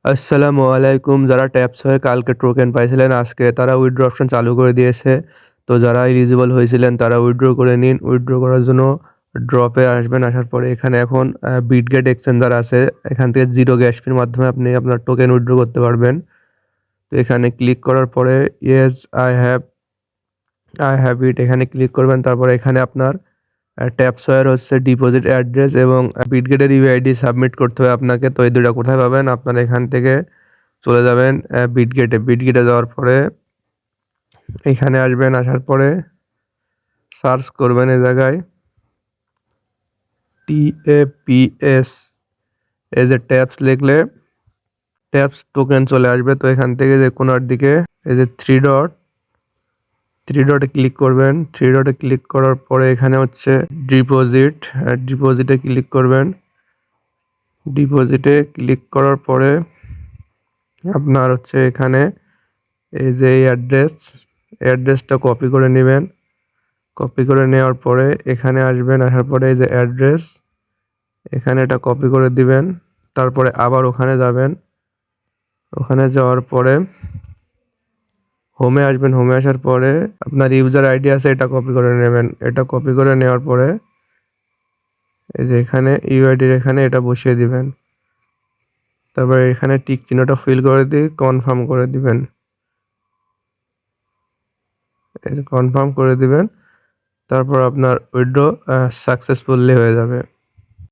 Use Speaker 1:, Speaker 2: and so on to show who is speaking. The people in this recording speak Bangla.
Speaker 1: আসসালামু আলাইকুম। যারা ট্যাপস হয়ে কালকে টোকেন পাইছিলেন আজকে তারা উইথড্র অপশন চালু করে দিয়েছে। তো যারা এলিজিবল হয়েছিলেন তারা উইথড্র করে নিন। উইথড্র করার জন্য ড্রপে আসবেন। আসার পরে এখানে এখন বিটগেট এক্সচেঞ্জার আছে। এখান থেকে জিরো গ্যাস ফির মাধ্যমে আপনি আপনার টোকেন উইথড্র করতে পারবেন। তো এখানে ক্লিক করার পরে ইয়েস আই হ্যাভ ইট এখানে ক্লিক করবেন। তারপরে এখানে আপনার ট্যাপসওয়্যার হচ্ছে ডিপোজিট অ্যাড্রেস এবং বিটগেটের ইউআইডি সাবমিট করতে হবে আপনাকে। তো এই দুটো কোথায় পাবেন? আপনারা এখান থেকে চলে যাবেন বিটগেটে যাওয়ার পরে এখানে আসবেন। আসার পরে সার্চ করবেন এই জায়গায় TAPS এই যে ট্যাপস লিখলে ট্যাপস টোকেন চলে আসবে। তো এখান থেকে যে কোনার দিকে এই যে থ্রি ডটে ক্লিক করবেন। থ্রি ডটে ক্লিক করার পরে এখানে হচ্ছে ডিপোজিটে ক্লিক করবেন। ডিপোজিটে ক্লিক করার পরে আপনার হচ্ছে এখানে এই যে এই অ্যাড্রেসটা কপি করে নেবেন। কপি করে নেওয়ার পরে এখানে আসবেন। আসার পরে এই যে অ্যাড্রেস এখানে এটা কপি করে দিবেন। তারপরে আবার ওখানে যাবেন। ওখানে যাওয়ার পরে হোমে আসবেন। হোমে আসার পরে আপনার ইউজার আইডি আছে এটা কপি করে নেবেন। এটা কপি করে নেওয়ার পরে এই যে এখানে ইউআইডির এখানে এটা বসিয়ে দিবেন। তারপরে এখানে টিক চিহ্নটা ফিল করে দিয়ে কনফার্ম করে দিবেন। কনফার্ম করে দিবেন। তারপর আপনার উইথড্র সাকসেসফুলি হয়ে যাবে।